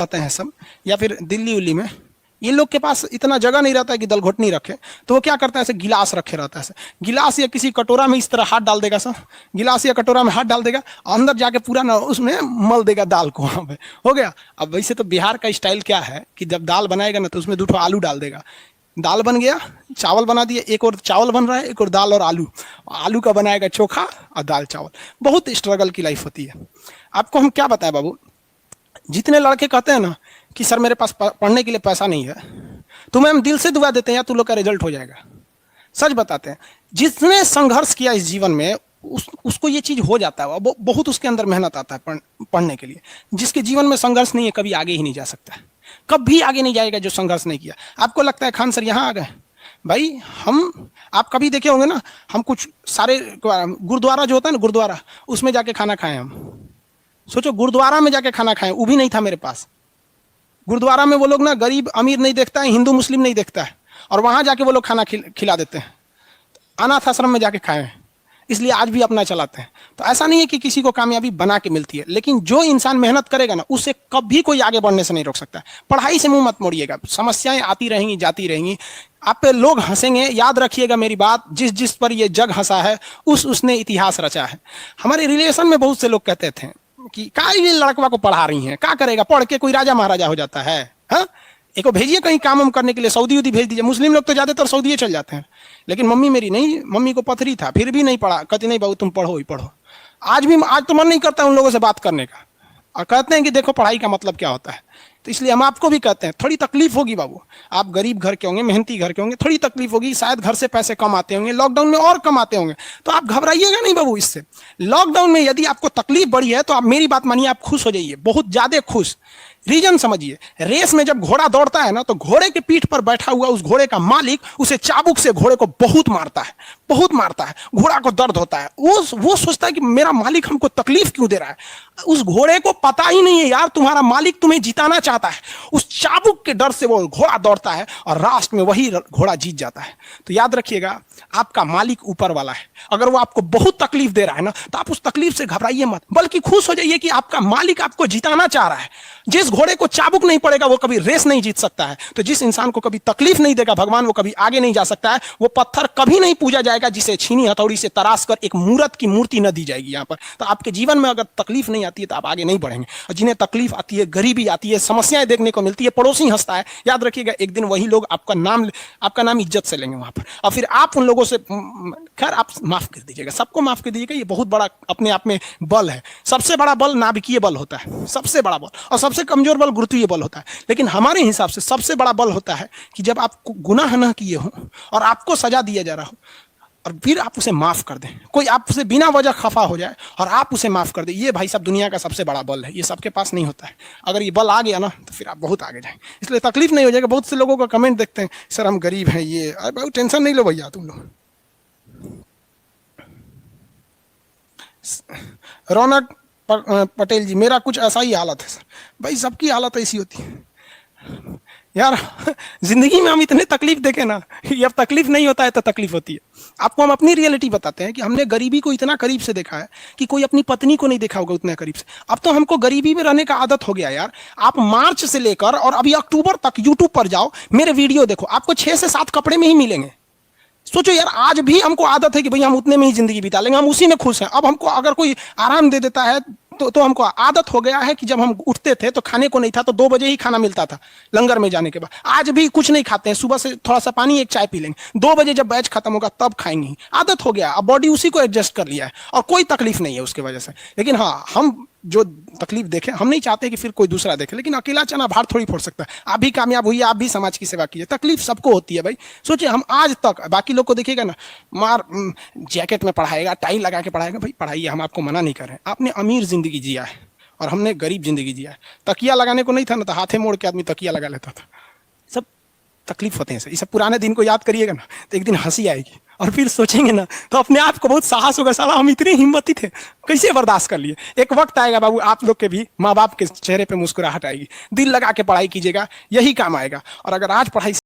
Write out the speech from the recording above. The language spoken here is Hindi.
रहते हैं सब, या फिर दिल्ली उल्ली में, ये लोग के पास इतना जगह नहीं रहता है कि दलघोटनी रखे, तो वो क्या करता है, ऐसे गिलास रखे रहता है, ऐसे गिलास या किसी कटोरा में इस तरह हाथ डाल देगा सब, गिलास या कटोरा में हाथ डाल देगा, अंदर जाके पूरा ना उसमें मल देगा दाल को, वहां पे हो गया। अब वैसे तो बिहार का स्टाइल क्या है कि जब दाल बनाएगा ना तो उसमें 2 आलू डाल देगा, दाल बन गया, चावल बना दिए, एक और चावल बन रहा है, एक और दाल और आलू, आलू का बनाएगा चोखा और दाल चावल। बहुत स्ट्रगल की लाइफ होती है। आपको हम क्या बताएं बाबू, जितने लड़के कहते हैं ना कि सर मेरे पास पढ़ने के लिए पैसा नहीं है, तुम्हें हम दिल से दुआ देते हैं या तुम लोग का रिजल्ट हो जाएगा। सच बताते हैं, जिसने संघर्ष किया इस जीवन में उसको ये चीज हो जाता है, बहुत उसके अंदर मेहनत आता है पढ़ने के लिए। जिसके जीवन में संघर्ष नहीं है कभी आगे ही नहीं जा सकता है, कभी आगे नहीं जाएगा जो संघर्ष नहीं किया। आपको लगता है खान सर यहाँ आ गए, भाई आप कभी देखे होंगे ना, हम कुछ सारे गुरुद्वारा जो होता है ना, गुरुद्वारा, उसमें जाके खाना खाए हम। सोचो गुरुद्वारा में जाके खाना खाएं, वो भी नहीं था मेरे पास। गुरुद्वारा में वो लोग ना गरीब अमीर नहीं देखता है, हिंदू मुस्लिम नहीं देखता है, और वहां जाके वो लोग खाना खिला देते हैं। अनाथ आश्रम में जाके खाए, इसलिए आज भी अपना चलाते हैं। तो ऐसा नहीं है कि किसी को कामयाबी बना के मिलती है, लेकिन जो इंसान मेहनत करेगा ना उसे कभी कोई आगे बढ़ने से नहीं रोक सकता। पढ़ाई से मुंह मत मोड़िएगा, समस्याएं आती रहेंगी जाती रहेंगी, आप पे लोग हंसेंगे। याद रखिएगा मेरी बात, जिस जिस पर ये जग हंसा है उसने इतिहास रचा है। हमारे रिलेशन में बहुत से लोग कहते थे कि का ये लड़कवा को पढ़ा रही हैं, क्या करेगा, पढ़ के कोई राजा महाराजा हो जाता है। हाँ, एक को भेजिए कहीं काम वाम करने के लिए, सऊदी उदी भेज दीजिए। मुस्लिम लोग तो ज्यादातर सऊदी चल जाते हैं, लेकिन मम्मी मेरी नहीं, मम्मी को पथरी था फिर भी नहीं पढ़ा, कहती नहीं बाबू तुम पढ़ो ही पढ़ो। आज तो मन नहीं करता उन लोगों से बात करने का, और कहते हैं कि देखो पढ़ाई का मतलब क्या होता है। तो इसलिए हम आपको भी कहते हैं, थोड़ी तकलीफ होगी बाबू, आप गरीब घर के होंगे, मेहनती घर के होंगे, थोड़ी तकलीफ होगी, शायद घर से पैसे कम आते होंगे, लॉकडाउन में और कम आते होंगे, तो आप घबराइएगा नहीं बाबू इससे। लॉकडाउन में यदि आपको तकलीफ बढ़ी है तो आप मेरी बात मानिए, आप खुश हो जाइए, बहुत ज्यादा खुश। रीजन समझिए, रेस में जब घोड़ा दौड़ता है ना तो घोड़े के पीठ पर बैठा हुआ उस घोड़े का मालिक उसे चाबुक से घोड़े को बहुत मारता है, बहुत मारता है, घोड़ा को दर्द होता है। वो सोचता है कि मेरा मालिक हमको तकलीफ क्यों दे रहा है। उस घोड़े को पता ही नहीं है यार तुम्हारा मालिक तुम्हें जिताना चाहता है। उस चाबुक के डर से वो घोड़ा दौड़ता है और लास्ट में वही घोड़ा जीत जाता है। तो याद रखिएगा, आपका मालिक ऊपर वाला है। अगर वो आपको बहुत तकलीफ दे रहा है ना तो आप उस तकलीफ से घबराइए मत, बल्कि खुश हो जाइए कि आपका मालिक आपको जिताना चाह रहा है। जिस घोड़े को चाबुक नहीं पड़ेगा वो कभी रेस नहीं जीत सकता है। तो जिस इंसान को कभी तकलीफ नहीं देगा भगवान, वो कभी आगे नहीं जा सकता है। वो पत्थर कभी नहीं पूजा जाएगा जिसे छीनी हथौड़ी से तराश कर एक मूर्त की मूर्ति न दी जाएगी यहाँ पर। तो आपके जीवन में अगर तकलीफ नहीं आती है तो आप आगे नहीं बढ़ेंगे। और जिन्हें तकलीफ आती है, गरीबी आती है, समस्याएं देखने को मिलती है, पड़ोसी हंसता है, याद रखिएगा एक दिन वही लोग आपका नाम इज्जत से लेंगे वहां पर। और फिर आप उन लोगों से, खैर आप माफ कर दीजिएगा, सबको माफ कर दीजिएगा। ये बहुत बड़ा अपने आप में बल है। सबसे बड़ा बल नाभिकीय बल होता है, सबसे बड़ा बल, और सबसे कमजोर बल गुरुत्वीय बल होता है। लेकिन हमारे हिसाब से सबसे बड़ा बल होता है कि जब आप गुनाह न किए हो और आपको सजा दिया जा रहा हो और फिर आप उसे माफ कर दें। कोई आपसे बिना वजह खफा हो जाए और आप उसे माफ कर दें, ये भाई साहब दुनिया का सबसे बड़ा बल है। ये सबके पास नहीं होता है। अगर ये बल आ गया ना तो फिर आप बहुत आगे जाएंगे। इसलिए तकलीफ नहीं हो जाएगा। बहुत से लोगों का कमेंट देखते हैं, सर हम गरीब हैं, ये बहुत टेंशन नहीं लो भैया तुम लोग। रौनक पटेल जी, मेरा कुछ ऐसा ही हालत है सर। भाई सबकी हालत ऐसी होती है यार। जिंदगी में हम इतने तकलीफ देखे ना, ये अब तकलीफ नहीं होता है तो तकलीफ होती है। आपको हम अपनी रियलिटी बताते हैं कि हमने गरीबी को इतना करीब से देखा है कि कोई अपनी पत्नी को नहीं देखा होगा उतना करीब से। अब तो हमको गरीबी में रहने का आदत हो गया यार। आप मार्च से लेकर और अभी अक्टूबर तक यूट्यूब पर जाओ, मेरे वीडियो देखो, आपको 6 से 7 कपड़े में ही मिलेंगे। सोचो यार, आज भी हमको आदत है कि भाई हम उतने में ही जिंदगी बिता लेंगे, हम उसी में खुश हैं। अब हमको अगर कोई आराम दे देता है तो हमको आदत हो गया है कि जब हम उठते थे तो खाने को नहीं था तो 2 बजे ही खाना मिलता था लंगर में जाने के बाद। आज भी कुछ नहीं खाते हैं, सुबह से थोड़ा सा पानी एक चाय पी लेंगे, 2 बजे जब बैच खत्म होगा तब खाएंगे। आदत हो गया, अब बॉडी उसी को एडजस्ट कर लिया है और कोई तकलीफ नहीं है उसकी वजह से। लेकिन हाँ, हम जो तकलीफ देखें, हम नहीं चाहते कि फिर कोई दूसरा देखे, लेकिन अकेला चना भार थोड़ी फोड़ सकता है। आप भी कामयाब हुई, आप भी समाज की सेवा कीजिए। तकलीफ सबको होती है भाई। सोचिए हम आज तक, बाकी लोग को देखिएगा ना, मार जैकेट में पढ़ाएगा, टाई लगा के पढ़ाएगा, भाई पढ़ाइए, हम आपको मना नहीं कर रहे हैं। आपने अमीर जिंदगी जिया है और हमने गरीब जिंदगी जिया है। तकिया लगाने को नहीं था ना तो हाथे मोड़ के आदमी तकिया लगा लेता था। सब तकलीफ होते हैं। ये सब पुराने दिन को याद करिएगा ना तो एक दिन हंसी आएगी और फिर सोचेंगे ना तो अपने आप को बहुत साहस होगा, साला हम इतने हिम्मती थे, कैसे बर्दाश्त कर लिए। एक वक्त आएगा बाबू, आप लोग के भी माँ बाप के चेहरे पे मुस्कुराहट आएगी। दिल लगा के पढ़ाई कीजिएगा, यही काम आएगा। और अगर आज पढ़ाई